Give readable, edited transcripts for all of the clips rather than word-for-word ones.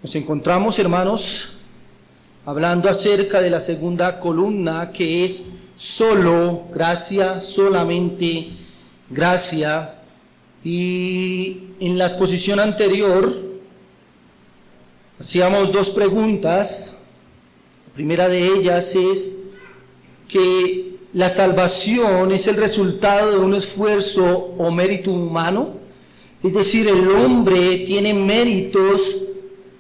Nos encontramos, hermanos, hablando acerca de la segunda columna, que es solo gracia, solamente gracia. Y en la exposición anterior hacíamos dos preguntas. La primera de ellas es que la salvación es el resultado de un esfuerzo o mérito humano, es decir, el hombre tiene méritos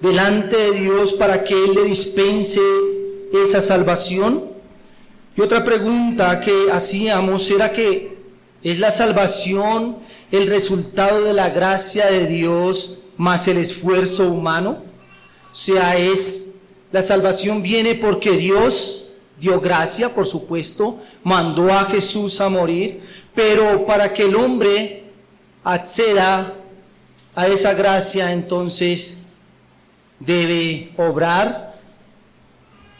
delante de Dios para que Él le dispense esa salvación. Y otra pregunta que hacíamos era que ¿es la salvación el resultado de la gracia de Dios más el esfuerzo humano? O sea, la salvación viene porque Dios dio gracia, por supuesto, mandó a Jesús a morir, pero para que el hombre acceda a esa gracia, entonces debe obrar,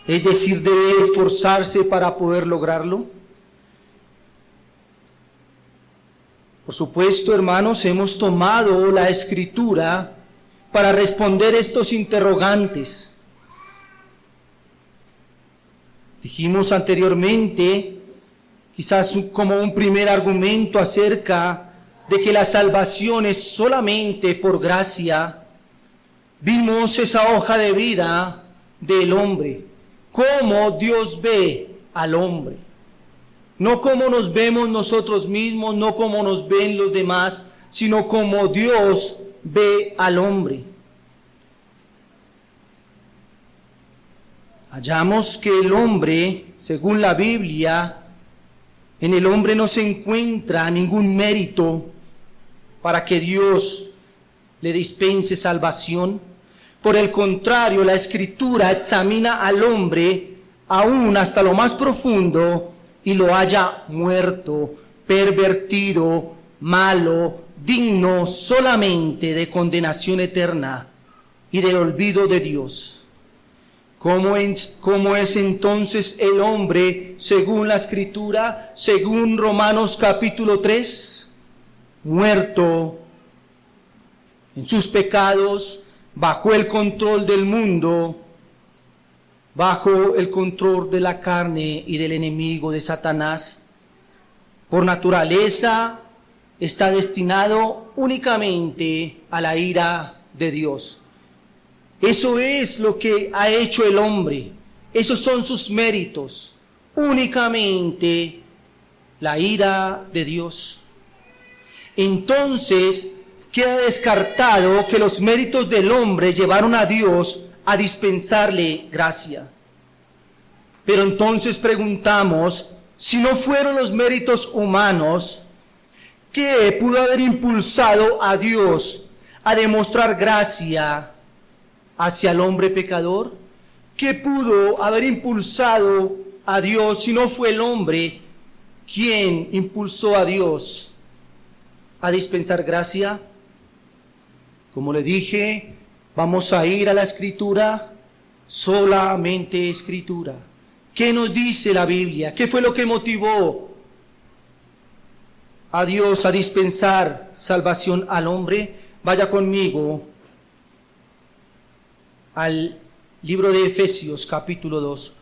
es decir, debe esforzarse para poder lograrlo. Por supuesto, hermanos, hemos tomado la Escritura para responder estos interrogantes. Dijimos anteriormente, quizás como un primer argumento acerca de que la salvación es solamente por gracia. Vimos esa hoja de vida del hombre, cómo Dios ve al hombre, no cómo nos vemos nosotros mismos, no cómo nos ven los demás, sino cómo Dios ve al hombre. Hallamos que el hombre, según la Biblia, en el hombre no se encuentra ningún mérito para que Dios le dispense salvación. Por el contrario, la Escritura examina al hombre aún hasta lo más profundo y lo halla muerto, pervertido, malo, digno solamente de condenación eterna y del olvido de Dios. ¿Cómo es entonces el hombre según la Escritura, según Romanos capítulo 3? Muerto en sus pecados, bajo el control del mundo, bajo el control de la carne y del enemigo de Satanás. Por naturaleza está destinado únicamente a la ira de Dios. Eso es lo que ha hecho el hombre. Esos son sus méritos. Únicamente la ira de Dios. Entonces queda descartado que los méritos del hombre llevaron a Dios a dispensarle gracia. Pero entonces preguntamos, si no fueron los méritos humanos, ¿qué pudo haber impulsado a Dios a demostrar gracia hacia el hombre pecador? ¿Qué pudo haber impulsado a Dios si no fue el hombre quien impulsó a Dios a dispensar gracia? Como le dije, vamos a ir a la Escritura, solamente Escritura. ¿Qué nos dice la Biblia? ¿Qué fue lo que motivó a Dios a dispensar salvación al hombre? Vaya conmigo al libro de Efesios, capítulo 2.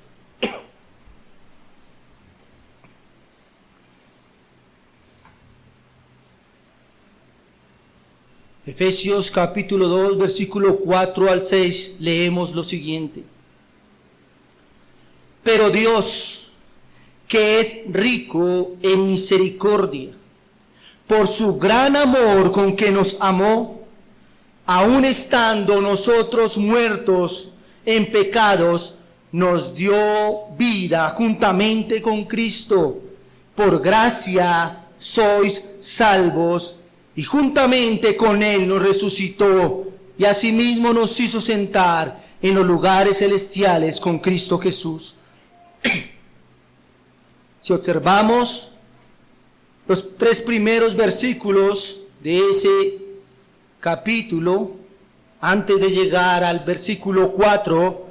Efesios capítulo 2, versículo 4 al 6, leemos lo siguiente. Pero Dios, que es rico en misericordia, por su gran amor con que nos amó, aun estando nosotros muertos en pecados, nos dio vida juntamente con Cristo. Por gracia sois salvos, y juntamente con Él nos resucitó, y asimismo nos hizo sentar en los lugares celestiales con Cristo Jesús. Si observamos los 3 primeros versículos de ese capítulo, antes de llegar al versículo 4,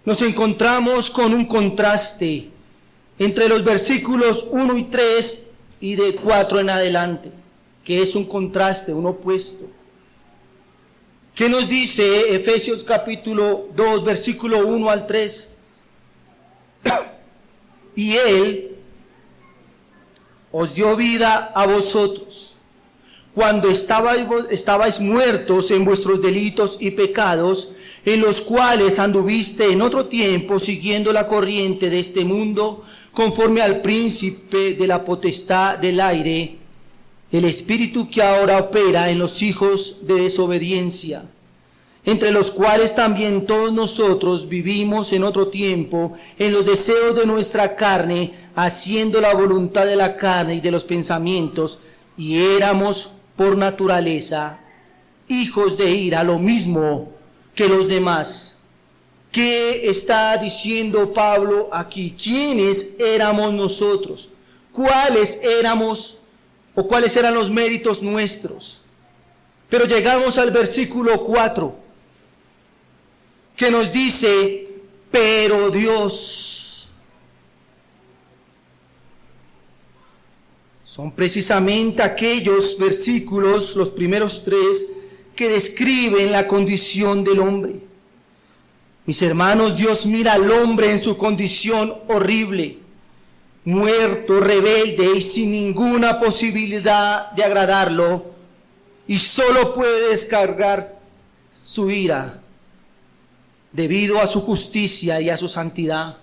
nos encontramos con un contraste entre los versículos 1 y 3 y de 4 en adelante, que es un contraste, un opuesto. ¿Qué nos dice Efesios capítulo 2, versículo 1 al 3? Y Él os dio vida a vosotros, cuando estabais muertos en vuestros delitos y pecados, en los cuales anduviste en otro tiempo, siguiendo la corriente de este mundo, conforme al príncipe de la potestad del aire, el espíritu que ahora opera en los hijos de desobediencia, entre los cuales también todos nosotros vivimos en otro tiempo, en los deseos de nuestra carne, haciendo la voluntad de la carne y de los pensamientos, y éramos por naturaleza hijos de ira, lo mismo que los demás. ¿Qué está diciendo Pablo aquí? ¿Quiénes éramos nosotros? ¿Cuáles éramos o cuáles eran los méritos nuestros? Pero llegamos al versículo 4, que nos dice, pero Dios. Son precisamente aquellos versículos, los primeros 3, que describen la condición del hombre. Mis hermanos, Dios mira al hombre en su condición horrible, muerto, rebelde y sin ninguna posibilidad de agradarlo, y solo puede descargar su ira debido a su justicia y a su santidad.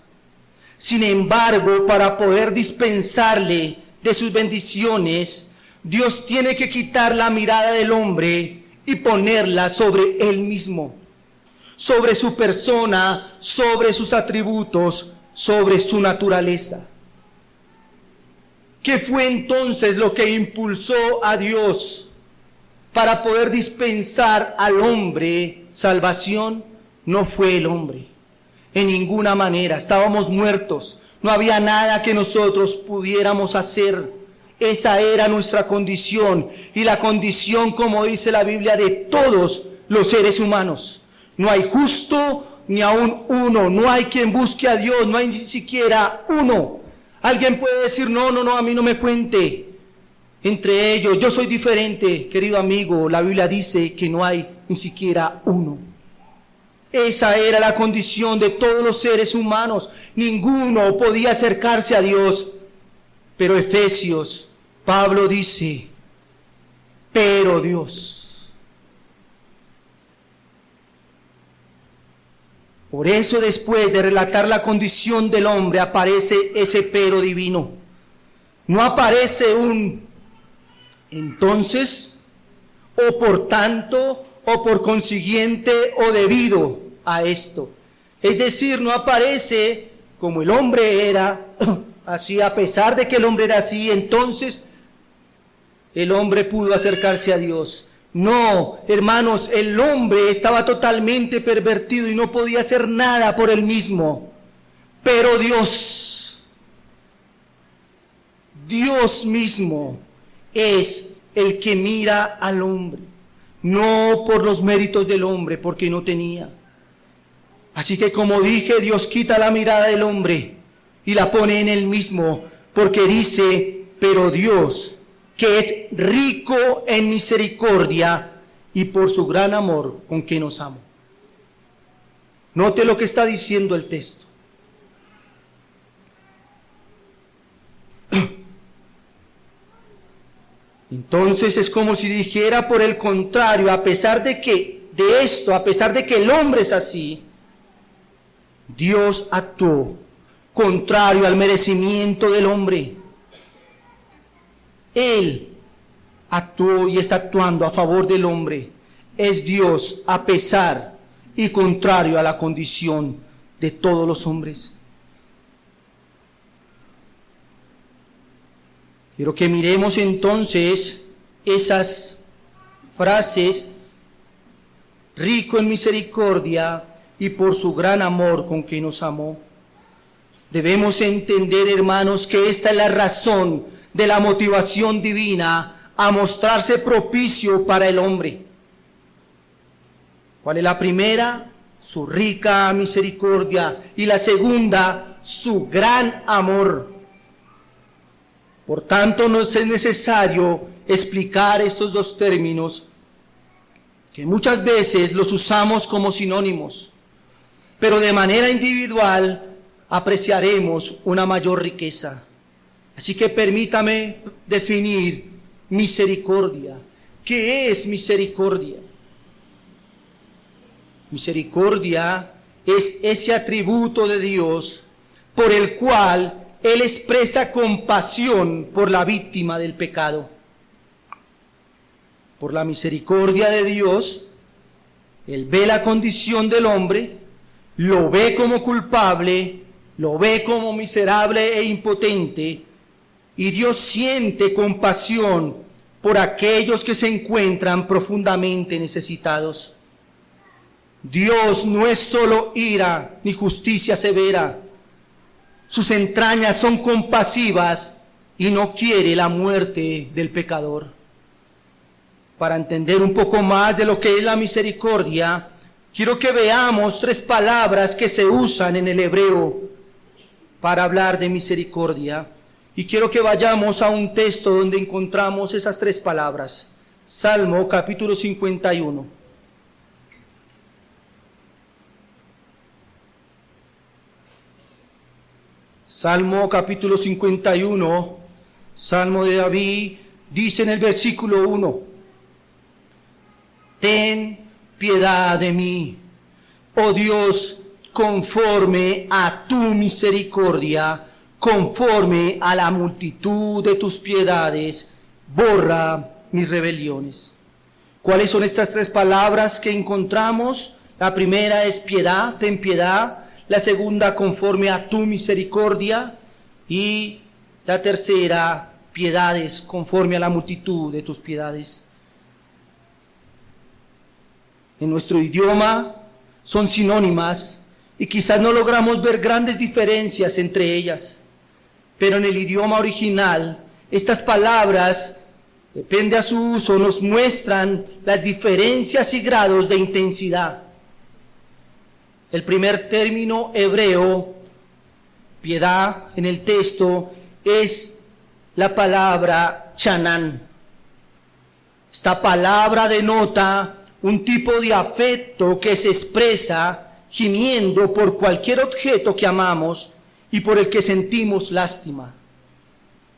Sin embargo, para poder dispensarle de sus bendiciones, Dios tiene que quitar la mirada del hombre y ponerla sobre él mismo, sobre su persona, sobre sus atributos, sobre su naturaleza. ¿Qué fue entonces lo que impulsó a Dios para poder dispensar al hombre salvación? No fue el hombre, en ninguna manera. Estábamos muertos, no había nada que nosotros pudiéramos hacer. Esa era nuestra condición, y la condición, como dice la Biblia, de todos los seres humanos. No hay justo ni aún uno, no hay quien busque a Dios, no hay ni siquiera uno. Alguien puede decir, no, a mí no me cuente. Entre ellos, yo soy diferente, querido amigo. La Biblia dice que no hay ni siquiera uno. Esa era la condición de todos los seres humanos. Ninguno podía acercarse a Dios. Pero Efesios, Pablo dice, pero Dios. Por eso, después de relatar la condición del hombre, aparece ese pero divino. No aparece un entonces, o por tanto, o por consiguiente, o debido a esto. Es decir, no aparece como el hombre era así, a pesar de que el hombre era así, entonces el hombre pudo acercarse a Dios. No, hermanos, el hombre estaba totalmente pervertido y no podía hacer nada por él mismo. Pero Dios mismo es el que mira al hombre, no por los méritos del hombre, porque no tenía. Así que, como dije, Dios quita la mirada del hombre y la pone en él mismo, porque dice, pero Dios, que es rico en misericordia y por su gran amor con que nos amó. Note lo que está diciendo el texto. Entonces es como si dijera, por el contrario, a pesar de que el hombre es así, Dios actuó contrario al merecimiento del hombre. Él actuó y está actuando a favor del hombre. Es Dios a pesar y contrario a la condición de todos los hombres. Quiero que miremos entonces esas frases: rico en misericordia y por su gran amor con que nos amó. Debemos entender, hermanos, que esta es la razón de la motivación divina a mostrarse propicio para el hombre. ¿Cuál es la primera? Su rica misericordia, y la segunda, su gran amor. Por tanto, no es necesario explicar estos dos términos que muchas veces los usamos como sinónimos, pero de manera individual apreciaremos una mayor riqueza. Así que permítame definir misericordia. ¿Qué es misericordia? Misericordia es ese atributo de Dios por el cual Él expresa compasión por la víctima del pecado. Por la misericordia de Dios, Él ve la condición del hombre, lo ve como culpable, lo ve como miserable e impotente, y Dios siente compasión por aquellos que se encuentran profundamente necesitados. Dios no es solo ira ni justicia severa. Sus entrañas son compasivas y no quiere la muerte del pecador. Para entender un poco más de lo que es la misericordia, quiero que veamos 3 palabras que se usan en el hebreo para hablar de misericordia. Y quiero que vayamos a un texto donde encontramos esas 3 palabras. Salmo capítulo 51. Salmo capítulo 51, Salmo de David, dice en el versículo 1: Ten piedad de mí, oh Dios, conforme a tu misericordia, conforme a la multitud de tus piedades, borra mis rebeliones. ¿Cuáles son estas 3 palabras que encontramos? La primera es piedad, ten piedad. La segunda, conforme a tu misericordia. Y la tercera, piedades, conforme a la multitud de tus piedades. En nuestro idioma son sinónimas y quizás no logramos ver grandes diferencias entre ellas. Pero en el idioma original, estas palabras, depende a su uso, nos muestran las diferencias y grados de intensidad. El primer término hebreo, piedad, en el texto, es la palabra chanán. Esta palabra denota un tipo de afecto que se expresa gimiendo por cualquier objeto que amamos y por el que sentimos lástima.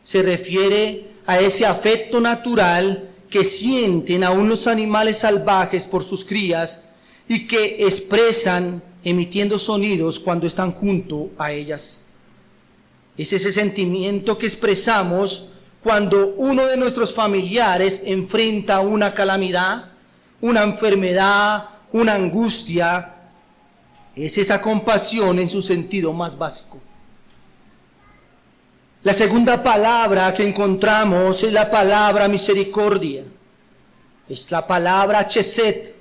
Se refiere a ese afecto natural que sienten aún los animales salvajes por sus crías y que expresan emitiendo sonidos cuando están junto a ellas. Es ese sentimiento que expresamos cuando uno de nuestros familiares enfrenta una calamidad, una enfermedad, una angustia. Es esa compasión en su sentido más básico. La segunda palabra que encontramos es la palabra misericordia. Es la palabra chesed.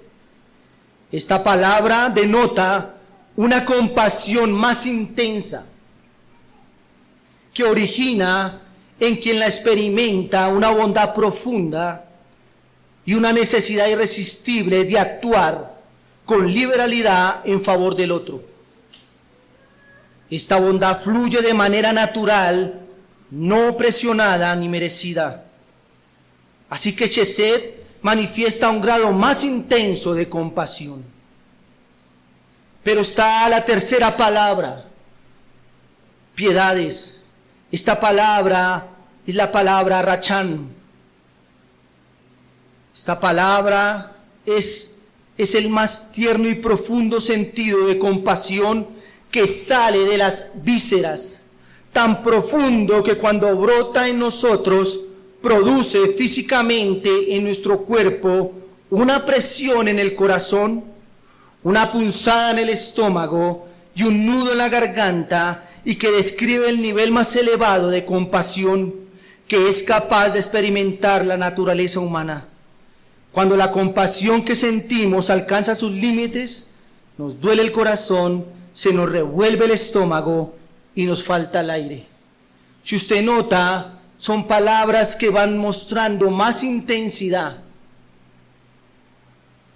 Esta palabra denota una compasión más intensa que origina en quien la experimenta una bondad profunda y una necesidad irresistible de actuar con liberalidad en favor del otro. Esta bondad fluye de manera natural, no presionada ni merecida. Así que chesed manifiesta un grado más intenso de compasión. Pero está la tercera palabra, piedades. Esta palabra es la palabra rachán. Esta palabra es el más tierno y profundo sentido de compasión que sale de las vísceras, tan profundo que cuando brota en nosotros produce físicamente en nuestro cuerpo una presión en el corazón, una punzada en el estómago y un nudo en la garganta, y que describe el nivel más elevado de compasión que es capaz de experimentar la naturaleza humana. Cuando la compasión que sentimos alcanza sus límites, nos duele el corazón, se nos revuelve el estómago y nos falta el aire. Si usted nota, son palabras que van mostrando más intensidad.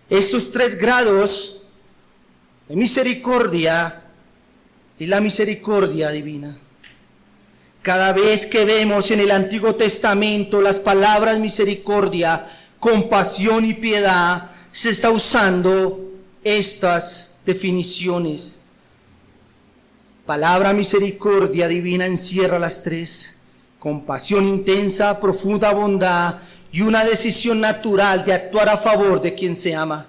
Estos 3 grados de misericordia y la misericordia divina. Cada vez que vemos en el Antiguo Testamento las palabras misericordia, compasión y piedad, se está usando estas definiciones. Palabra misericordia divina encierra las tres: compasión intensa, profunda bondad y una decisión natural de actuar a favor de quien se ama.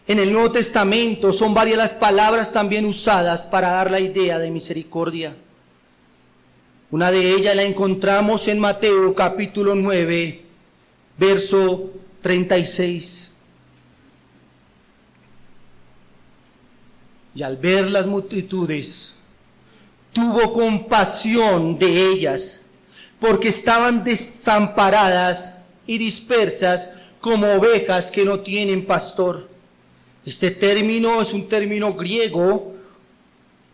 En el Nuevo Testamento son varias las palabras también usadas para dar la idea de misericordia. Una de ellas la encontramos en Mateo capítulo 9, verso 36. Y al ver las multitudes, tuvo compasión de ellas, porque estaban desamparadas y dispersas como ovejas que no tienen pastor. Este término es un término griego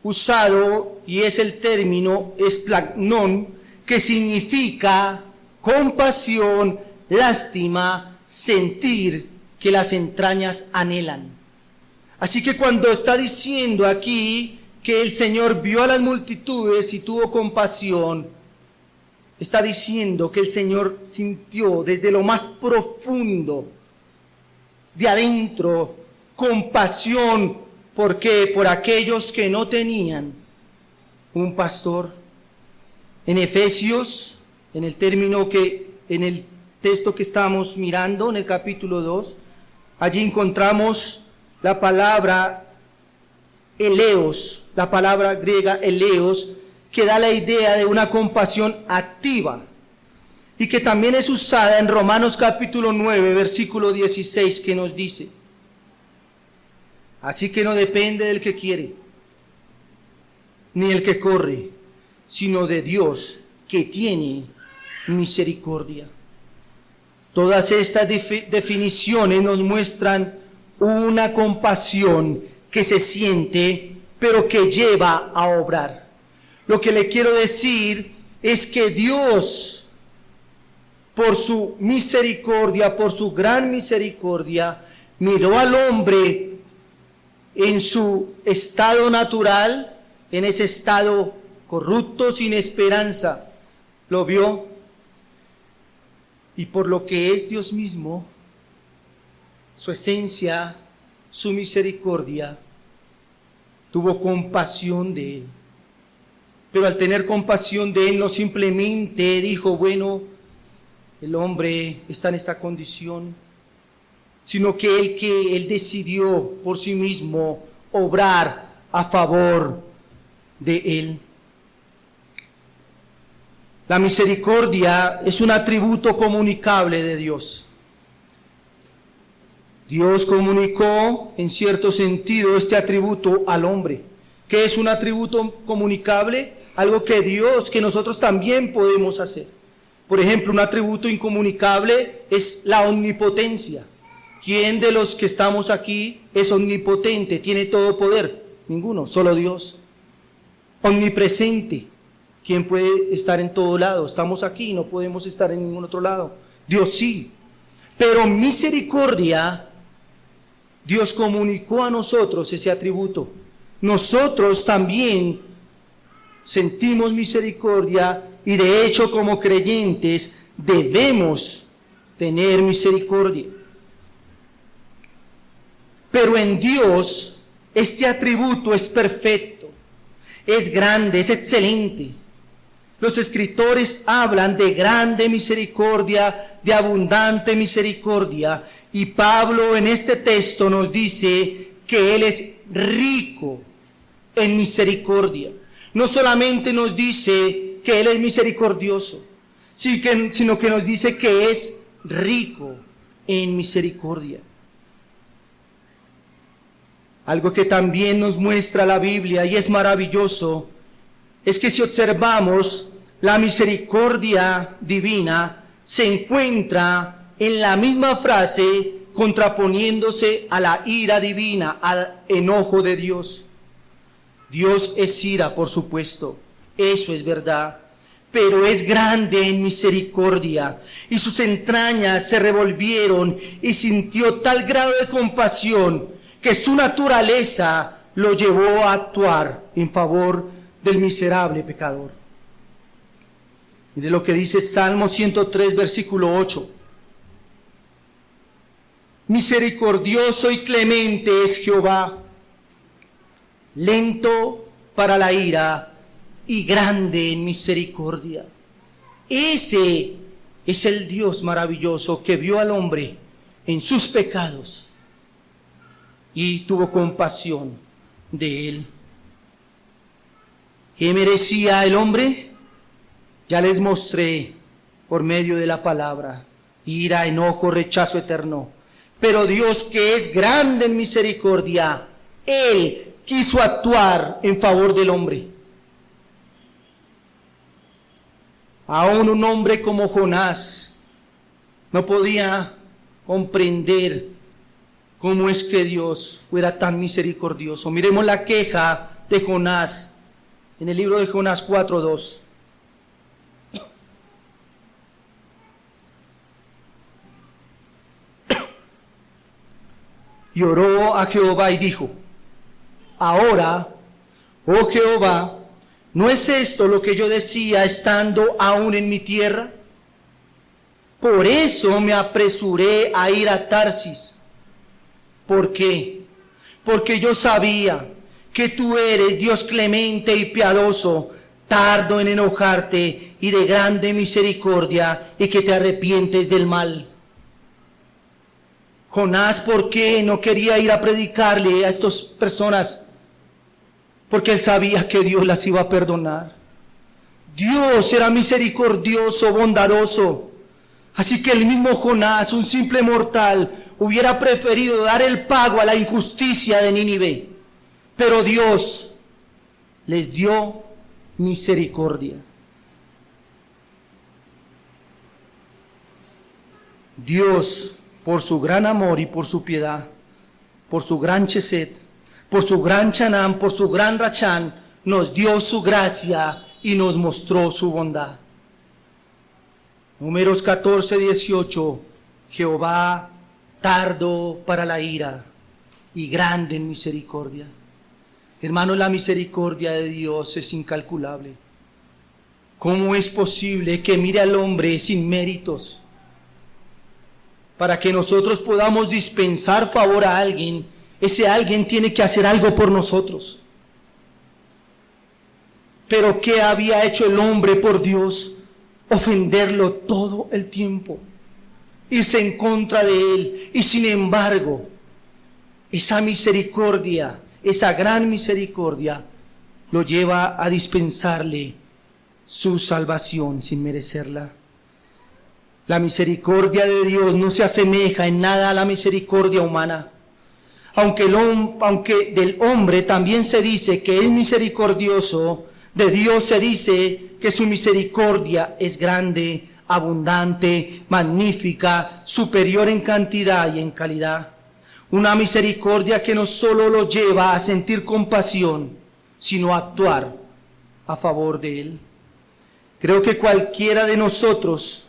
usado y es el término esplagnon, que significa compasión, lástima, sentir que las entrañas anhelan. Así que cuando está diciendo aquí que el Señor vio a las multitudes y tuvo compasión, está diciendo que el Señor sintió desde lo más profundo de adentro compasión. ¿Por qué? Por aquellos que no tenían un pastor. En Efesios, en el texto que estamos mirando, en el capítulo 2, allí encontramos la palabra eleos, la palabra griega eleos, que da la idea de una compasión activa y que también es usada en Romanos capítulo 9, versículo 16, que nos dice: así que no depende del que quiere, ni el que corre, sino de Dios que tiene misericordia. Todas estas definiciones nos muestran una compasión que se siente, pero que lleva a obrar. Lo que le quiero decir es que Dios, por su misericordia, por su gran misericordia, miró al hombre en su estado natural, en ese estado corrupto, sin esperanza, lo vio, y por lo que es Dios mismo, su esencia, su misericordia, tuvo compasión de él. Pero al tener compasión de él, no simplemente dijo, bueno, el hombre está en esta condición, sino que él decidió por sí mismo obrar a favor de él. La misericordia es un atributo comunicable de Dios. Dios comunicó en cierto sentido este atributo al hombre. ¿Qué es un atributo comunicable? Algo que nosotros también podemos hacer. Por ejemplo, un atributo incomunicable es la omnipotencia. ¿Quién de los que estamos aquí es omnipotente, tiene todo poder? Ninguno, solo Dios. Omnipresente. ¿Quién puede estar en todo lado? Estamos aquí, no podemos estar en ningún otro lado. Dios sí. Pero misericordia, Dios comunicó a nosotros ese atributo. Nosotros también sentimos misericordia y de hecho como creyentes debemos tener misericordia. Pero en Dios este atributo es perfecto, es grande, es excelente. Los escritores hablan de grande misericordia, de abundante misericordia, y Pablo en este texto nos dice que Él es rico en misericordia. No solamente nos dice que Él es misericordioso, sino que nos dice que es rico en misericordia. Algo que también nos muestra la Biblia y es maravilloso, es que si observamos la misericordia divina, se encuentra en la misma frase contraponiéndose a la ira divina, al enojo de Dios. Dios es ira, por supuesto, eso es verdad, pero es grande en misericordia, y sus entrañas se revolvieron y sintió tal grado de compasión que su naturaleza lo llevó a actuar en favor del miserable pecador. Mire lo que dice Salmo 103, versículo 8. Misericordioso y clemente es Jehová, lento para la ira y grande en misericordia. Ese es el Dios maravilloso que vio al hombre en sus pecados y tuvo compasión de él. ¿Qué merecía el hombre? Ya les mostré por medio de la palabra: ira, enojo, rechazo eterno. Pero Dios, que es grande en misericordia, Él quiso actuar en favor del hombre. Aún un hombre como Jonás no podía comprender cómo es que Dios fuera tan misericordioso. Miremos la queja de Jonás en el libro de Jonás 4:2. Y oró a Jehová y dijo: ahora, oh Jehová, ¿no es esto lo que yo decía estando aún en mi tierra? Por eso me apresuré a ir a Tarsis. ¿Por qué? Porque yo sabía que tú eres Dios clemente y piadoso, tardo en enojarte y de grande misericordia, y que te arrepientes del mal. Jonás, ¿por qué no quería ir a predicarle a estas personas? Porque él sabía que Dios las iba a perdonar. Dios era misericordioso, bondadoso. Así que el mismo Jonás, un simple mortal, hubiera preferido dar el pago a la injusticia de Nínive. Pero Dios les dio misericordia. Dios, por su gran amor y por su piedad, por su gran chesed, por su gran chanán, por su gran rachán, nos dio su gracia y nos mostró su bondad. Números 14:18, Jehová tardo para la ira y grande en misericordia. Hermanos, la misericordia de Dios es incalculable. ¿Cómo es posible que mire al hombre sin méritos para que nosotros podamos dispensar favor a alguien? Ese alguien tiene que hacer algo por nosotros. Pero ¿qué había hecho el hombre por Dios? Ofenderlo todo el tiempo, irse en contra de él. Y sin embargo, esa misericordia, esa gran misericordia, lo lleva a dispensarle su salvación sin merecerla. La misericordia de Dios no se asemeja en nada a la misericordia humana. Aunque del hombre también se dice que es misericordioso, de Dios se dice que su misericordia es grande, abundante, magnífica, superior en cantidad y en calidad. Una misericordia que no solo lo lleva a sentir compasión, sino a actuar a favor de Él. Creo que cualquiera de nosotros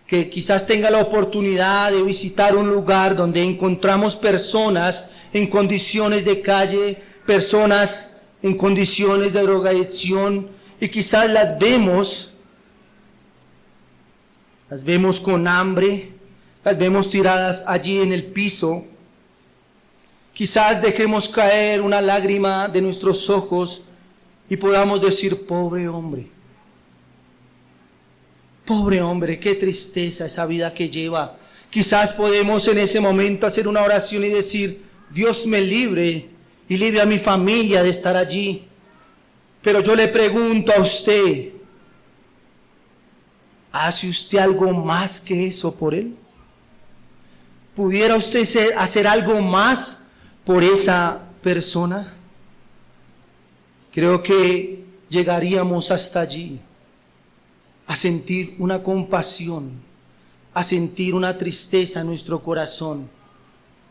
que quizás tenga la oportunidad de visitar un lugar donde encontramos personas en condiciones de calle, personas en condiciones de drogadicción, y quizás las vemos con hambre, las vemos tiradas allí en el piso. Quizás dejemos caer una lágrima de nuestros ojos y podamos decir: pobre hombre, qué tristeza esa vida que lleva. Quizás podemos en ese momento hacer una oración y decir: Dios me libre y libre a mi familia de estar allí. Pero yo le pregunto a usted, ¿hace usted algo más que eso por él? ¿Pudiera usted hacer algo más por esa persona? Creo que llegaríamos hasta allí, a sentir una compasión, a sentir una tristeza en nuestro corazón,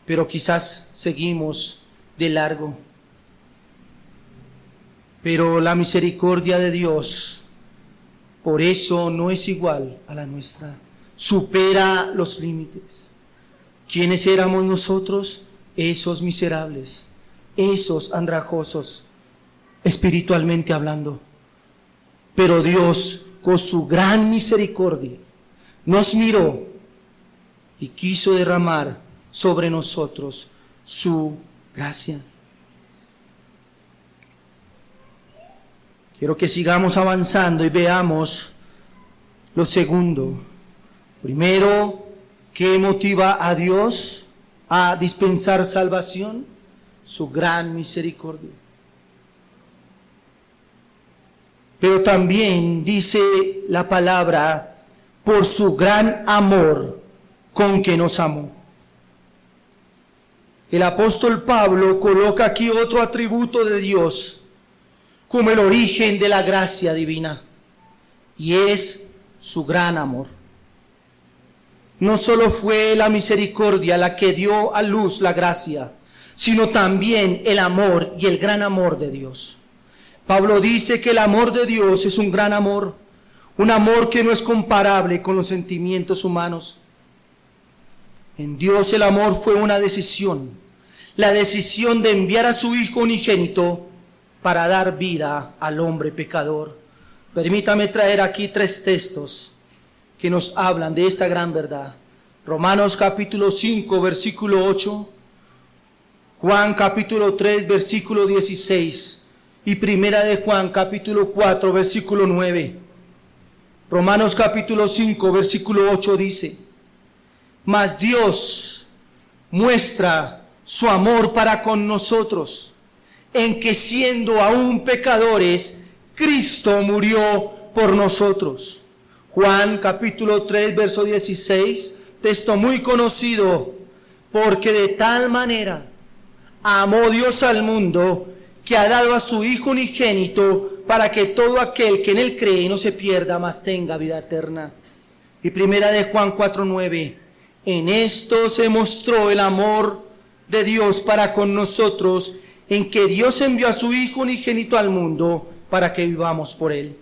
pero quizás seguimos de largo. Pero la misericordia de Dios, por eso no es igual a la nuestra, supera los límites. ¿Quiénes éramos nosotros? Esos miserables, esos andrajosos, espiritualmente hablando. Pero Dios, con su gran misericordia, nos miró y quiso derramar sobre nosotros su gracia. Quiero que sigamos avanzando y veamos lo segundo. Primero, ¿qué motiva a Dios a dispensar salvación? Su gran misericordia. Pero también dice la palabra, por su gran amor con que nos amó. El apóstol Pablo coloca aquí otro atributo de Dios como el origen de la gracia divina, y es su gran amor. No solo fue la misericordia la que dio a luz la gracia, sino también el amor y el gran amor de Dios. Pablo dice que el amor de Dios es un gran amor, un amor que no es comparable con los sentimientos humanos. En Dios el amor fue una decisión, la decisión de enviar a su Hijo unigénito para dar vida al hombre pecador. Permítame traer aquí 3 textos que nos hablan de esta gran verdad. Romanos capítulo 5, versículo 8, Juan capítulo 3, versículo 16 y primera de Juan capítulo 4, versículo 9. Romanos capítulo 5, versículo 8 dice, mas Dios muestra su amor para con nosotros, en que siendo aún pecadores, Cristo murió por nosotros. Juan capítulo 3, verso 16, texto muy conocido, porque de tal manera amó Dios al mundo, que ha dado a su Hijo unigénito, para que todo aquel que en él cree no se pierda, mas tenga vida eterna. Y primera de Juan 4, 9, en esto se mostró el amor de Dios para con nosotros, en que Dios envió a su Hijo unigénito al mundo para que vivamos por él.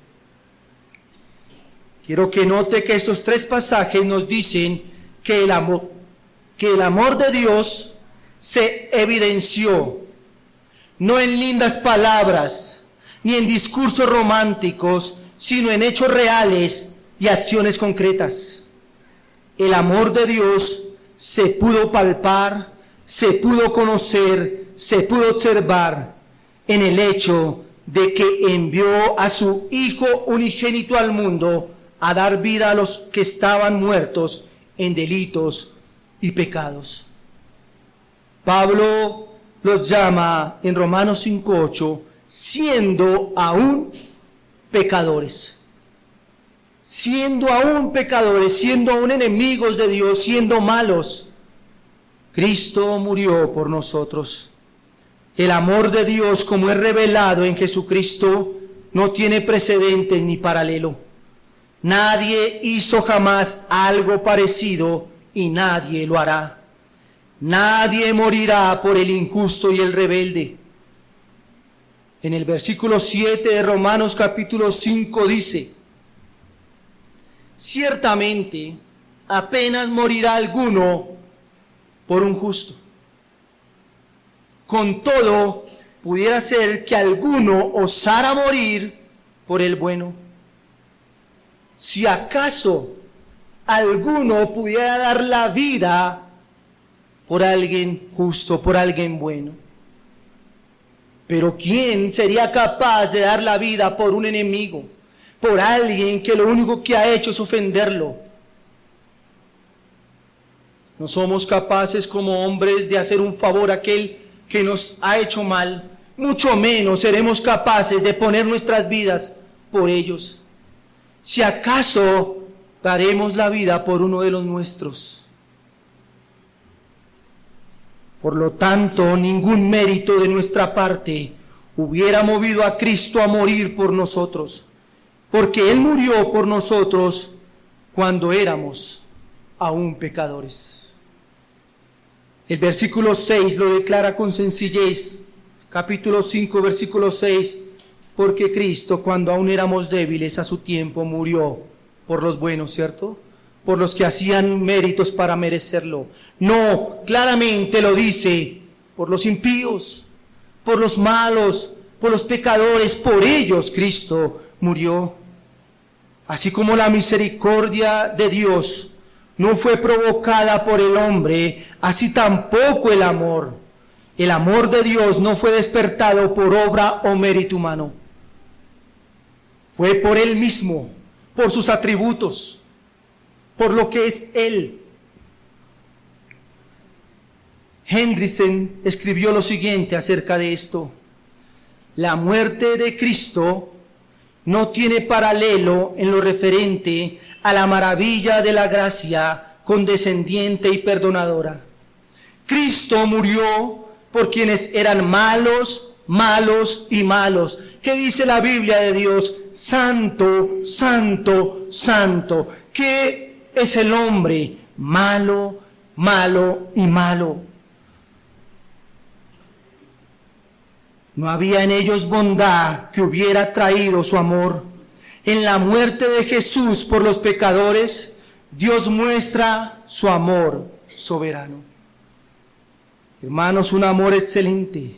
Quiero que note que estos 3 pasajes nos dicen que el amor de Dios se evidenció, no en lindas palabras, ni en discursos románticos, sino en hechos reales y acciones concretas. El amor de Dios se pudo palpar, se pudo conocer, se pudo observar en el hecho de que envió a su Hijo unigénito al mundo a dar vida a los que estaban muertos en delitos y pecados. Pablo los llama en Romanos 5:8, siendo aún pecadores. Siendo aún pecadores, siendo aún enemigos de Dios, siendo malos, Cristo murió por nosotros. El amor de Dios, como es revelado en Jesucristo, no tiene precedentes ni paralelo. Nadie hizo jamás algo parecido y nadie lo hará. Nadie morirá por el injusto y el rebelde. En el versículo 7 de Romanos capítulo 5 dice, ciertamente apenas morirá alguno por un justo. Con todo, pudiera ser que alguno osara morir por el bueno. Si acaso alguno pudiera dar la vida por alguien justo, por alguien bueno. Pero ¿quién sería capaz de dar la vida por un enemigo? Por alguien que lo único que ha hecho es ofenderlo. No somos capaces como hombres de hacer un favor a aquel que nos ha hecho mal. Mucho menos seremos capaces de poner nuestras vidas por ellos. Si acaso daremos la vida por uno de los nuestros. Por lo tanto, ningún mérito de nuestra parte hubiera movido a Cristo a morir por nosotros, porque Él murió por nosotros cuando éramos aún pecadores. El versículo 6 lo declara con sencillez, capítulo 5, versículo 6, porque Cristo, cuando aún éramos débiles, a su tiempo murió por los buenos, ¿cierto? Por los que hacían méritos para merecerlo. No, claramente lo dice, por los impíos, por los malos, por los pecadores, por ellos Cristo murió. Así como la misericordia de Dios no fue provocada por el hombre, así tampoco el amor. El amor de Dios no fue despertado por obra o mérito humano. Fue por Él mismo, por sus atributos, por lo que es Él. Hendrickson escribió lo siguiente acerca de esto: la muerte de Cristo no tiene paralelo en lo referente a la maravilla de la gracia condescendiente y perdonadora. Cristo murió por quienes eran malos, malos y malos. ¿Qué dice la Biblia de Dios? Santo, santo, santo. ¿Qué es el hombre? Malo, malo y malo. No había en ellos bondad que hubiera traído su amor. En la muerte de Jesús por los pecadores, Dios muestra su amor soberano. Hermanos, un amor excelente,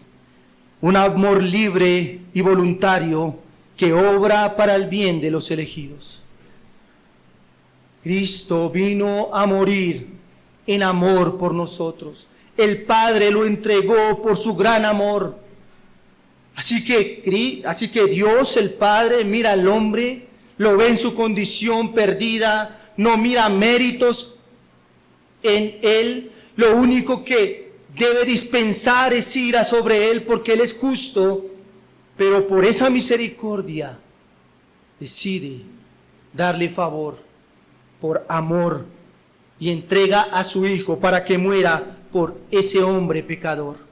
un amor libre y voluntario que obra para el bien de los elegidos. Cristo vino a morir en amor por nosotros. El Padre lo entregó por su gran amor. Así que Dios, el Padre, mira al hombre, lo ve en su condición perdida, no mira méritos en él. Lo único que debe dispensar es ira sobre él porque él es justo, pero por esa misericordia decide darle favor por amor y entrega a su Hijo para que muera por ese hombre pecador.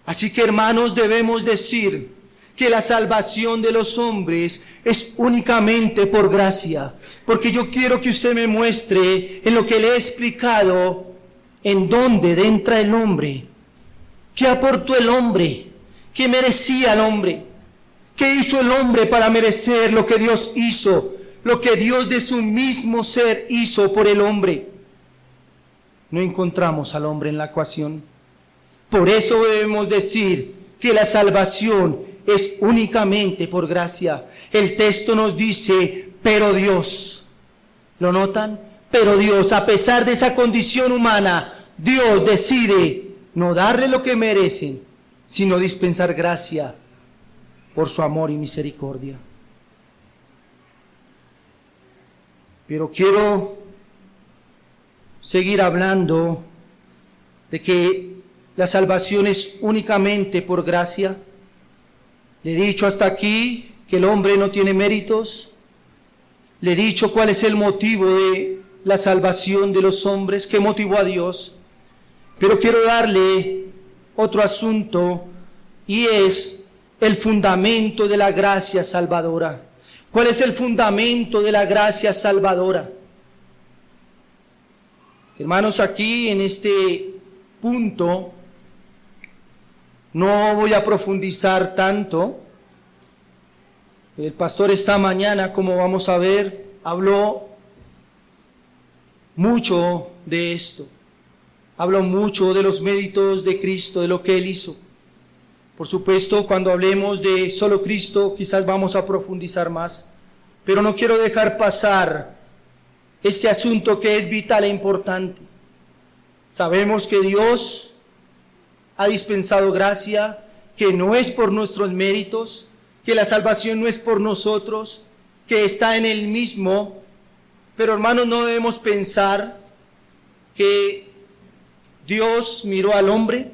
Así que, hermanos, debemos decir que la salvación de los hombres es únicamente por gracia, porque yo quiero que usted me muestre en lo que le he explicado en dónde entra el hombre, qué aportó el hombre, qué merecía el hombre, qué hizo el hombre para merecer lo que Dios hizo, lo que Dios de su mismo ser hizo por el hombre. No encontramos al hombre en la ecuación. Por eso debemos decir que la salvación es únicamente por gracia. El texto nos dice, pero Dios, ¿lo notan? Pero Dios, a pesar de esa condición humana, Dios decide no darle lo que merecen, sino dispensar gracia por su amor y misericordia. Pero quiero seguir hablando de que la salvación es únicamente por gracia. Le he dicho hasta aquí que el hombre no tiene méritos. Le he dicho cuál es el motivo de la salvación de los hombres, qué motivó a Dios. Pero quiero darle otro asunto y es el fundamento de la gracia salvadora. ¿Cuál es el fundamento de la gracia salvadora? Hermanos, aquí en este punto no voy a profundizar tanto. El pastor esta mañana, como vamos a ver, habló mucho de esto. Habló mucho de los méritos de Cristo, de lo que Él hizo. Por supuesto, cuando hablemos de solo Cristo, quizás vamos a profundizar más. Pero no quiero dejar pasar este asunto que es vital e importante. Sabemos que Dios ha dispensado gracia, que no es por nuestros méritos, que la salvación no es por nosotros, que está en Él mismo. Pero hermanos, no debemos pensar que Dios miró al hombre,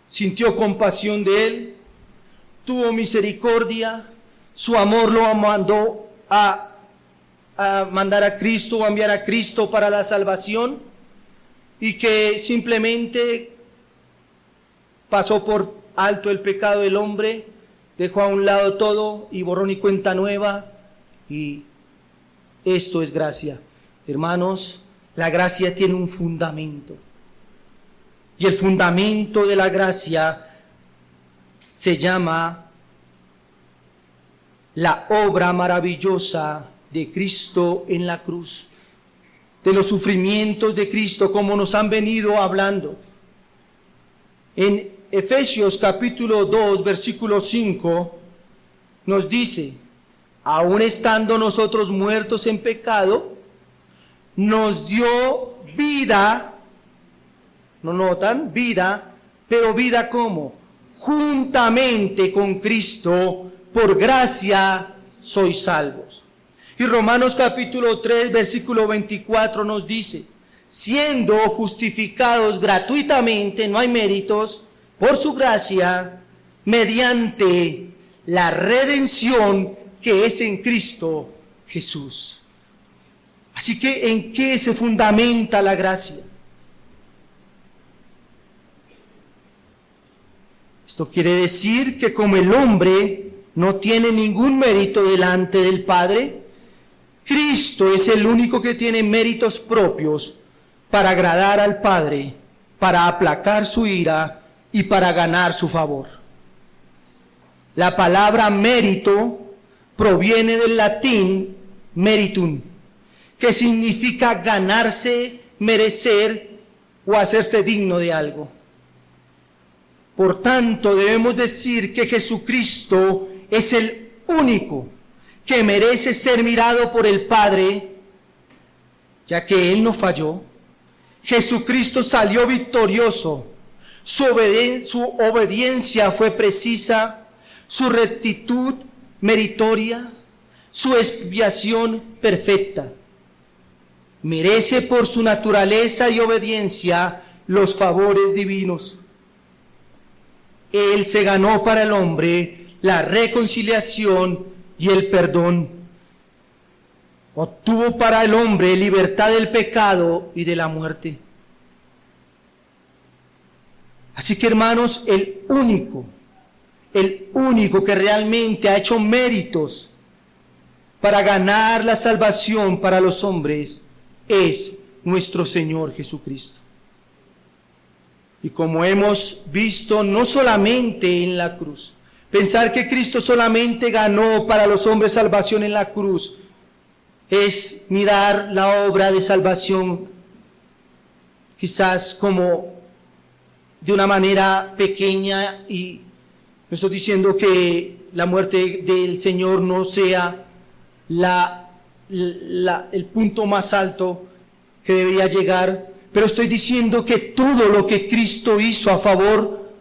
sintió compasión de él, tuvo misericordia, su amor lo mandó a mandar a Cristo, o a enviar a Cristo para la salvación, y que simplemente pasó por alto el pecado del hombre, dejó a un lado todo y borrón y cuenta nueva, y esto es gracia. Hermanos, la gracia tiene un fundamento, y el fundamento de la gracia se llama la obra maravillosa de Cristo en la cruz, de los sufrimientos de Cristo, como nos han venido hablando. En Efesios capítulo 2, versículo 5, nos dice: aun estando nosotros muertos en pecado, nos dio vida, ¿no notan? Vida, pero vida ¿cómo? Juntamente con Cristo, por gracia sois salvos. Y Romanos capítulo 3, versículo 24 nos dice, siendo justificados gratuitamente, no hay méritos, por su gracia, mediante la redención que es en Cristo Jesús. Así que, ¿en qué se fundamenta la gracia? Esto quiere decir que como el hombre no tiene ningún mérito delante del Padre, Cristo es el único que tiene méritos propios para agradar al Padre, para aplacar su ira y para ganar su favor. La palabra mérito proviene del latín meritum, que significa ganarse, merecer o hacerse digno de algo. Por tanto, debemos decir que Jesucristo es el único que merece ser mirado por el Padre, ya que Él no falló. Jesucristo salió victorioso, su obediencia fue precisa, su rectitud meritoria, su expiación perfecta. Merece por su naturaleza y obediencia los favores divinos. Él se ganó para el hombre la reconciliación y el perdón. Obtuvo para el hombre libertad del pecado y de la muerte. Así que, hermanos, el único que realmente ha hecho méritos para ganar la salvación para los hombres es nuestro Señor Jesucristo. Y como hemos visto, no solamente en la cruz, pensar que Cristo solamente ganó para los hombres salvación en la cruz es mirar la obra de salvación quizás como de una manera pequeña, y no estoy diciendo que la muerte del Señor no sea el punto más alto que debería llegar, pero estoy diciendo que todo lo que Cristo hizo a favor,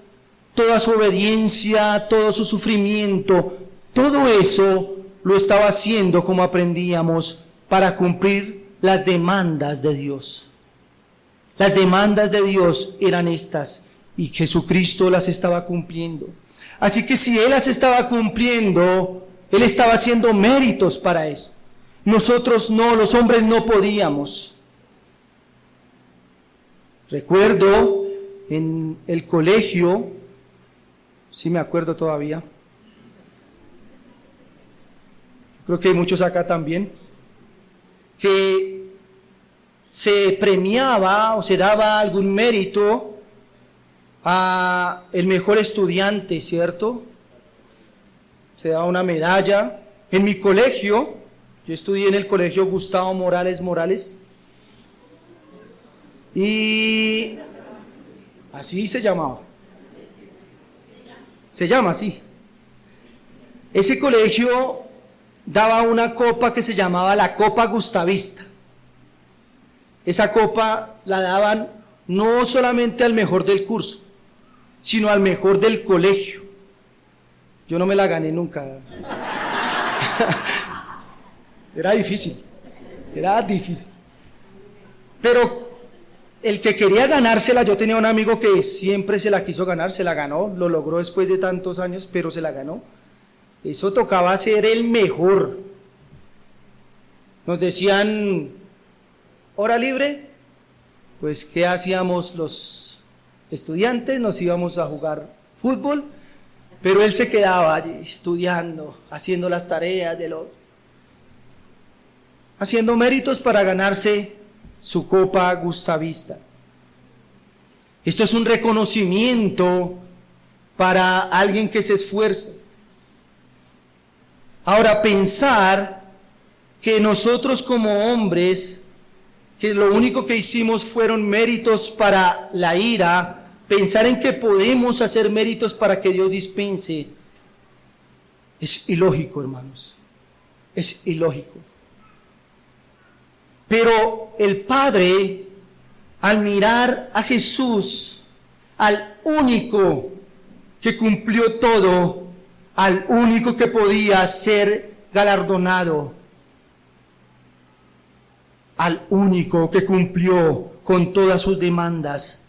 toda su obediencia, todo su sufrimiento, todo eso lo estaba haciendo, como aprendíamos, para cumplir las demandas de Dios. Las demandas de Dios eran estas, y Jesucristo las estaba cumpliendo. Así que si Él las estaba cumpliendo, Él estaba haciendo méritos para eso. Nosotros no, los hombres no podíamos. Recuerdo en el colegio, sí me acuerdo todavía, creo que hay muchos acá también, que se premiaba o se daba algún mérito a el mejor estudiante, ¿cierto? Se daba una medalla. En mi colegio, yo estudié en el colegio Gustavo Morales Morales, y así se llamaba. Se llama así. Ese colegio daba una copa que se llamaba la Copa Gustavista. Esa copa la daban no solamente al mejor del curso, sino al mejor del colegio. Yo no me la gané nunca. Era difícil. Pero el que quería ganársela, yo tenía un amigo que siempre se la quiso ganar, se la ganó, lo logró después de tantos años, pero se la ganó. Eso tocaba ser el mejor. Nos decían, hora libre, pues ¿qué hacíamos los estudiantes? Nos íbamos a jugar fútbol, pero él se quedaba allí estudiando, haciendo las tareas haciendo méritos para ganarse su copa gustavista. Esto es un reconocimiento para alguien que se esfuerza. Ahora, pensar que nosotros como hombres, que lo único que hicimos fueron méritos para la ira, pensar en que podemos hacer méritos para que Dios dispense, es ilógico, hermanos, es ilógico. Pero el Padre, al mirar a Jesús, al único que cumplió todo, al único que podía ser galardonado, al único que cumplió con todas sus demandas,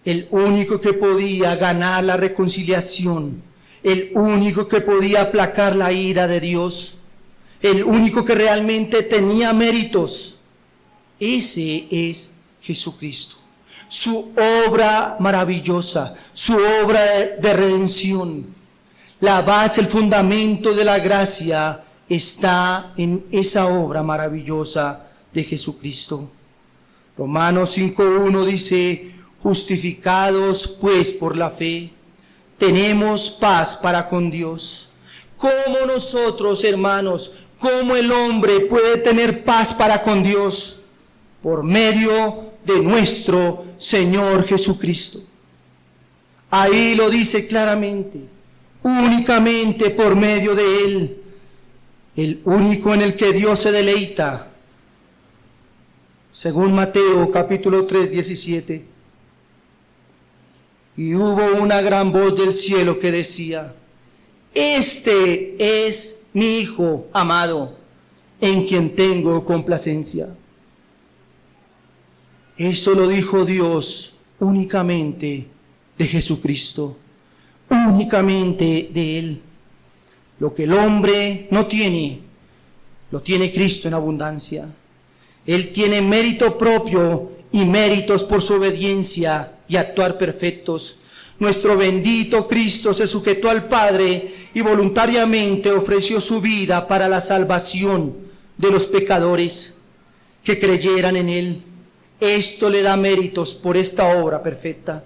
el único que podía ganar la reconciliación, el único que podía aplacar la ira de Dios, el único que realmente tenía méritos. Ese es Jesucristo. Su obra maravillosa, su obra de redención. La base, el fundamento de la gracia está en esa obra maravillosa de Jesucristo. Romanos 5:1 dice: justificados pues por la fe, tenemos paz para con Dios. ¿Cómo nosotros, hermanos, cómo el hombre puede tener paz para con Dios? Por medio de nuestro Señor Jesucristo. Ahí lo dice claramente, únicamente por medio de Él, el único en el que Dios se deleita. Según Mateo capítulo 3, 17. Y hubo una gran voz del cielo que decía: este es mi Hijo amado, en quien tengo complacencia. Eso lo dijo Dios únicamente de Jesucristo, únicamente de Él. Lo que el hombre no tiene, lo tiene Cristo en abundancia. Él tiene mérito propio y méritos por su obediencia y actuar perfectos. Nuestro bendito Cristo se sujetó al Padre y voluntariamente ofreció su vida para la salvación de los pecadores que creyeran en Él. Esto le da méritos por esta obra perfecta.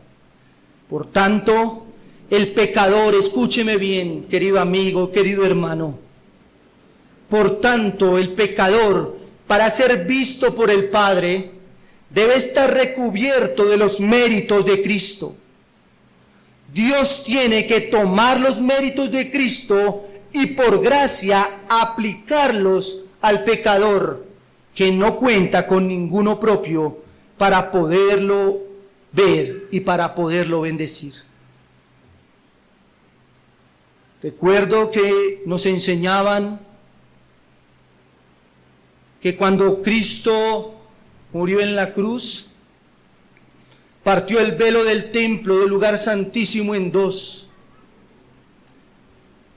Por tanto, el pecador, escúcheme bien, querido amigo, querido hermano. Por tanto, el pecador, para ser visto por el Padre, debe estar recubierto de los méritos de Cristo. Dios tiene que tomar los méritos de Cristo y por gracia aplicarlos al pecador que no cuenta con ninguno propio para poderlo ver y para poderlo bendecir. Recuerdo que nos enseñaban que cuando Cristo murió en la cruz, partió el velo del templo, del lugar santísimo, en dos,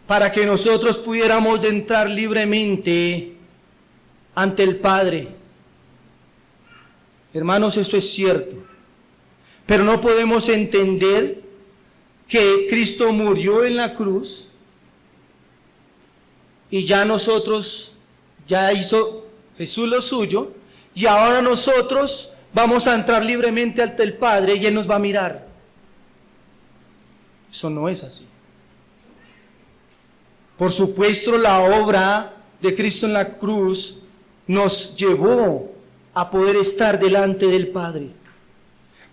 para que nosotros pudiéramos entrar libremente ante el Padre. Hermanos, esto es cierto, pero no podemos entender que Cristo murió en la cruz y ya nosotros, ya hizo Jesús lo suyo, y ahora nosotros vamos a entrar libremente ante el Padre y Él nos va a mirar. Eso no es así. Por supuesto, la obra de Cristo en la cruz nos llevó a poder estar delante del Padre.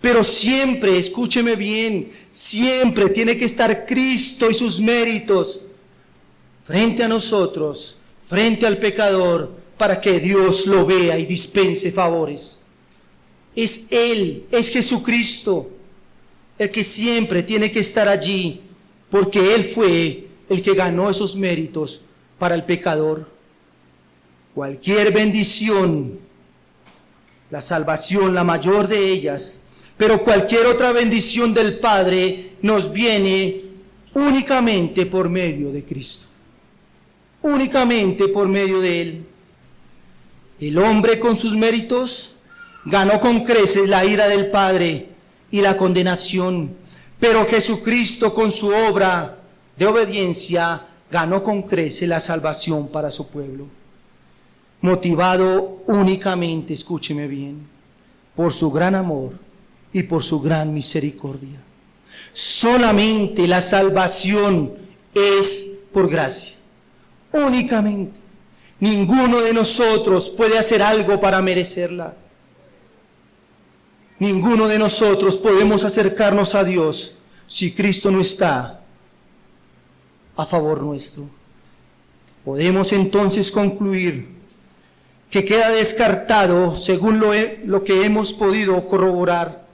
Pero siempre, escúcheme bien, siempre tiene que estar Cristo y sus méritos frente a nosotros, frente al pecador, para que Dios lo vea y dispense favores. Es Él, es Jesucristo, el que siempre tiene que estar allí, porque Él fue el que ganó esos méritos para el pecador. Cualquier bendición, la salvación, la mayor de ellas, pero cualquier otra bendición del Padre nos viene únicamente por medio de Cristo, únicamente por medio de Él. El hombre con sus méritos ganó con creces la ira del Padre y la condenación, pero Jesucristo con su obra de obediencia ganó con creces la salvación para su pueblo, motivado únicamente, escúcheme bien, por su gran amor y por su gran misericordia. Solamente la salvación es por gracia, únicamente. Ninguno de nosotros puede hacer algo para merecerla. Ninguno de nosotros podemos acercarnos a Dios si Cristo no está a favor nuestro. Podemos entonces concluir que queda descartado, según lo que hemos podido corroborar,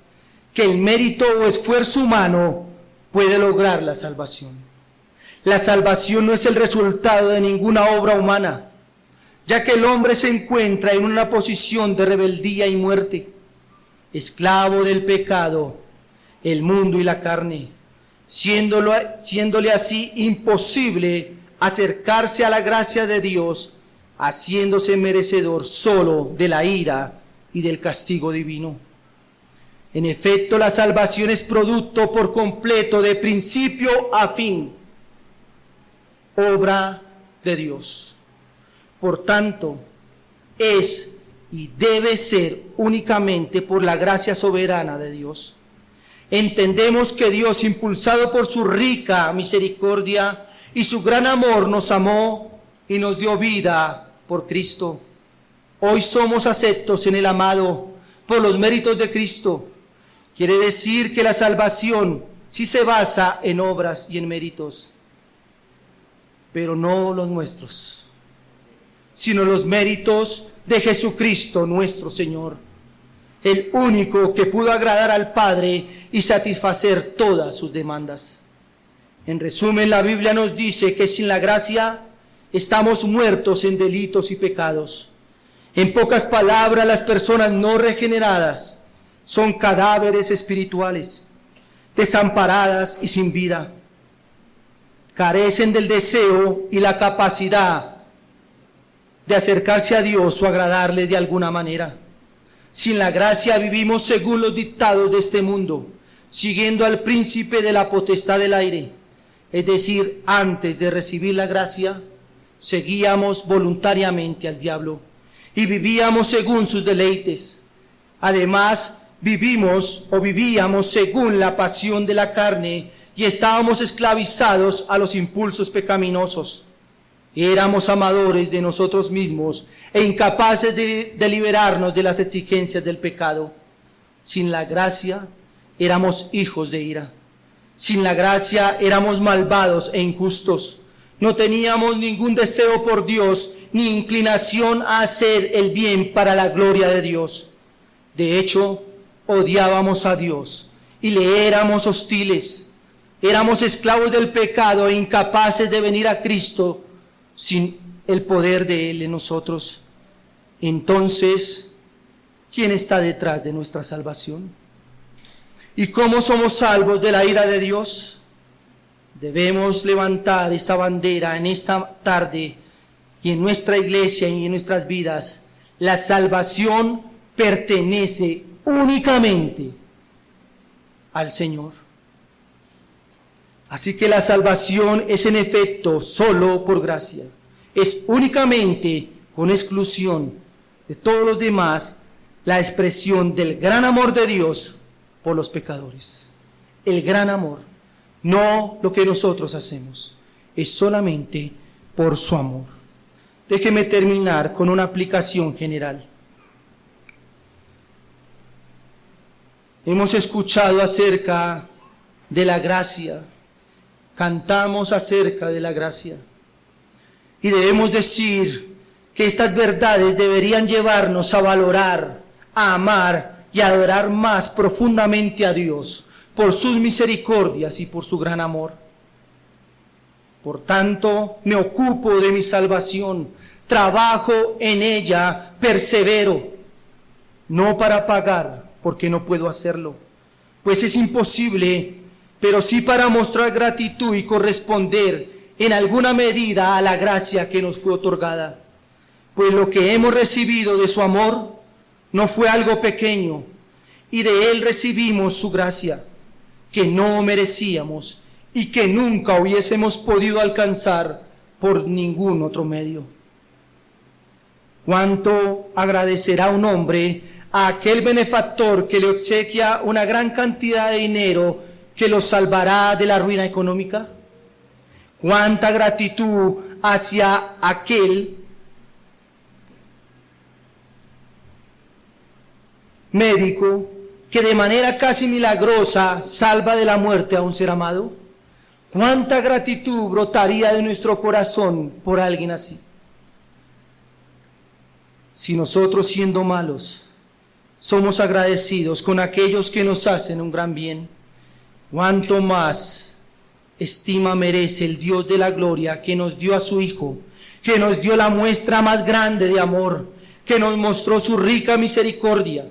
que el mérito o esfuerzo humano puede lograr la salvación. La salvación no es el resultado de ninguna obra humana, ya que el hombre se encuentra en una posición de rebeldía y muerte, esclavo del pecado, el mundo y la carne, siéndole así imposible acercarse a la gracia de Dios, haciéndose merecedor solo de la ira y del castigo divino. En efecto, la salvación es producto por completo, de principio a fin, obra de Dios. Por tanto, es y debe ser únicamente por la gracia soberana de Dios. Entendemos que Dios, impulsado por su rica misericordia y su gran amor, nos amó y nos dio vida por Cristo. Hoy somos aceptos en el amado por los méritos de Cristo. Quiere decir que la salvación sí se basa en obras y en méritos, pero no los nuestros, sino los méritos de Jesucristo nuestro Señor, el único que pudo agradar al Padre y satisfacer todas sus demandas. En resumen, la Biblia nos dice que sin la gracia estamos muertos en delitos y pecados. En pocas palabras, las personas no regeneradas son cadáveres espirituales, desamparadas y sin vida. Carecen del deseo y la capacidad de acercarse a Dios o agradarle de alguna manera. Sin la gracia vivimos según los dictados de este mundo, siguiendo al príncipe de la potestad del aire. Es decir, antes de recibir la gracia, seguíamos voluntariamente al diablo y vivíamos según sus deleites. Además, vivíamos según la pasión de la carne y estábamos esclavizados a los impulsos pecaminosos. Éramos amadores de nosotros mismos e incapaces de liberarnos de las exigencias del pecado. Sin la gracia, éramos hijos de ira. Sin la gracia, éramos malvados e injustos. No teníamos ningún deseo por Dios, ni inclinación a hacer el bien para la gloria de Dios. De hecho, odiábamos a Dios y le éramos hostiles. Éramos esclavos del pecado e incapaces de venir a Cristo sin el poder de Él en nosotros. Entonces, ¿quién está detrás de nuestra salvación? ¿Y cómo somos salvos de la ira de Dios? Debemos levantar esta bandera en esta tarde y en nuestra iglesia y en nuestras vidas. La salvación pertenece únicamente al Señor. Así que la salvación es en efecto solo por gracia. Es únicamente, con exclusión de todos los demás, la expresión del gran amor de Dios por los pecadores. El gran amor, no lo que nosotros hacemos, es solamente por su amor. Déjeme terminar con una aplicación general. Hemos escuchado acerca de la gracia, cantamos acerca de la gracia y debemos decir que estas verdades deberían llevarnos a valorar, a amar y a adorar más profundamente a Dios por sus misericordias y por su gran amor. Por tanto, me ocupo de mi salvación, trabajo en ella, persevero, no para pagar, porque no puedo hacerlo, pues es imposible, pero sí para mostrar gratitud y corresponder en alguna medida a la gracia que nos fue otorgada. Pues lo que hemos recibido de su amor no fue algo pequeño, y de Él recibimos su gracia, que no merecíamos y que nunca hubiésemos podido alcanzar por ningún otro medio. ¿Cuánto agradecerá un hombre a aquel benefactor que le obsequia una gran cantidad de dinero que lo salvará de la ruina económica? ¿Cuánta gratitud hacia aquel médico que de manera casi milagrosa salva de la muerte a un ser amado? ¿Cuánta gratitud brotaría de nuestro corazón por alguien así? Si nosotros, siendo malos, somos agradecidos con aquellos que nos hacen un gran bien, ¿cuánto más estima merece el Dios de la gloria, que nos dio a su Hijo, que nos dio la muestra más grande de amor, que nos mostró su rica misericordia,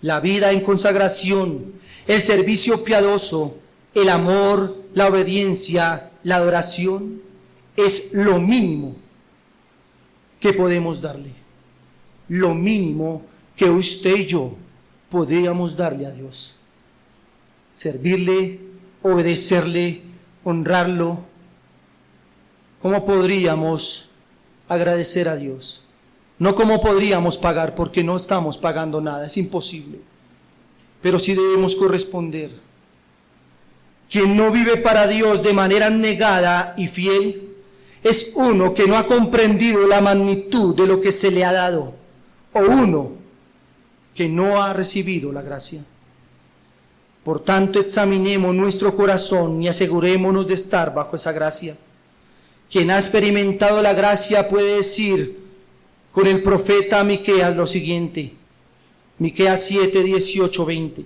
la vida en consagración, el servicio piadoso, el amor, la obediencia, la adoración? Es lo mínimo que podemos darle, lo mínimo que usted y yo podríamos darle a Dios. Servirle, obedecerle, honrarlo. ¿Cómo podríamos agradecer a Dios? No cómo podríamos pagar, porque no estamos pagando nada, es imposible. Pero sí debemos corresponder. Quien no vive para Dios de manera negada y fiel es uno que no ha comprendido la magnitud de lo que se le ha dado, o uno que no ha recibido la gracia. Por tanto, examinemos nuestro corazón y asegurémonos de estar bajo esa gracia. Quien ha experimentado la gracia puede decir con el profeta Miqueas lo siguiente, Miqueas 7, 18, 20.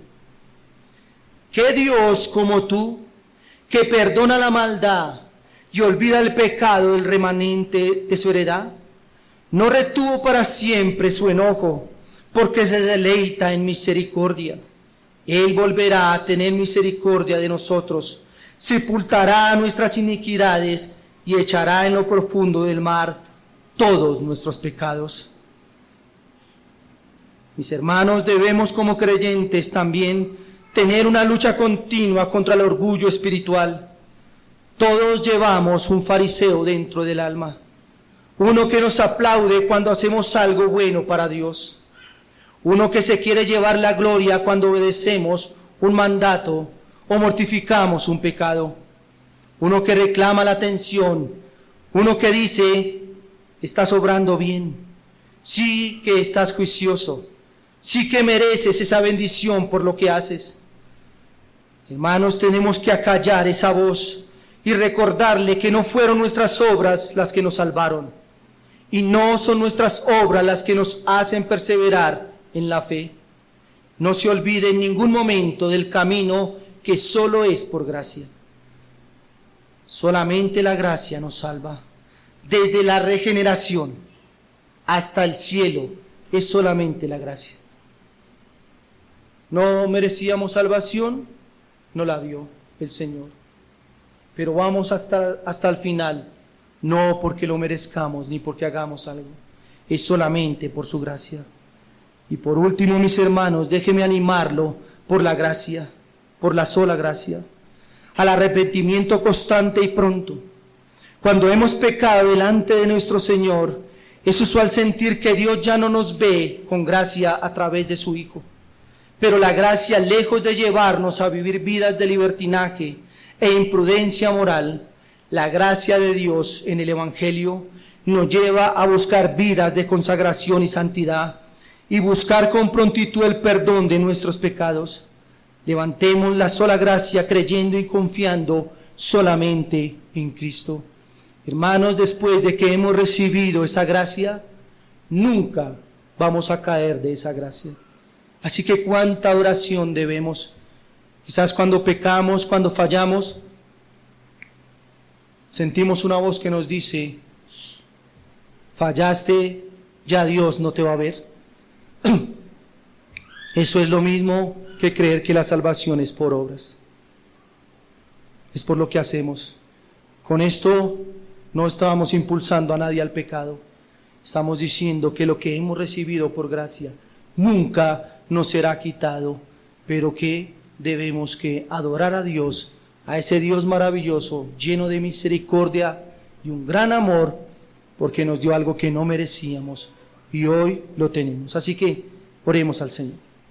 ¿Qué Dios como tú, que perdona la maldad y olvida el pecado del remanente de su heredad? No retuvo para siempre su enojo, porque se deleita en misericordia. Él volverá a tener misericordia de nosotros, sepultará nuestras iniquidades y echará en lo profundo del mar todos nuestros pecados. Mis hermanos, debemos como creyentes también tener una lucha continua contra el orgullo espiritual. Todos llevamos un fariseo dentro del alma, uno que nos aplaude cuando hacemos algo bueno para Dios, uno que se quiere llevar la gloria cuando obedecemos un mandato o mortificamos un pecado, uno que reclama la atención, uno que dice: estás obrando bien, sí que estás juicioso, sí que mereces esa bendición por lo que haces. Hermanos, tenemos que acallar esa voz y recordarle que no fueron nuestras obras las que nos salvaron, y no son nuestras obras las que nos hacen perseverar en la fe. No se olvide en ningún momento del camino que solo es por gracia. Solamente la gracia nos salva. Desde la regeneración hasta el cielo es solamente la gracia. No merecíamos salvación, no la dio el Señor. Pero vamos hasta el final, no porque lo merezcamos ni porque hagamos algo, es solamente por su gracia. Y por último, mis hermanos, déjeme animarlo por la gracia, por la sola gracia, al arrepentimiento constante y pronto. Cuando hemos pecado delante de nuestro Señor, es usual sentir que Dios ya no nos ve con gracia a través de su Hijo. Pero la gracia, lejos de llevarnos a vivir vidas de libertinaje e imprudencia moral, la gracia de Dios en el Evangelio nos lleva a buscar vidas de consagración y santidad, y buscar con prontitud el perdón de nuestros pecados. Levantemos la sola gracia creyendo y confiando solamente en Cristo. Hermanos, después de que hemos recibido esa gracia, nunca vamos a caer de esa gracia. Así que cuánta oración debemos. Quizás cuando pecamos, cuando fallamos, sentimos una voz que nos dice: fallaste, ya Dios no te va a ver. Eso es lo mismo que creer que la salvación es por obras. Es por lo que hacemos. Con esto no estábamos impulsando a nadie al pecado. Estamos diciendo que lo que hemos recibido por gracia nunca nos será quitado, pero que debemos que adorar a Dios, a ese Dios maravilloso, lleno de misericordia y un gran amor, porque nos dio algo que no merecíamos y hoy lo tenemos. Así que oremos al Señor.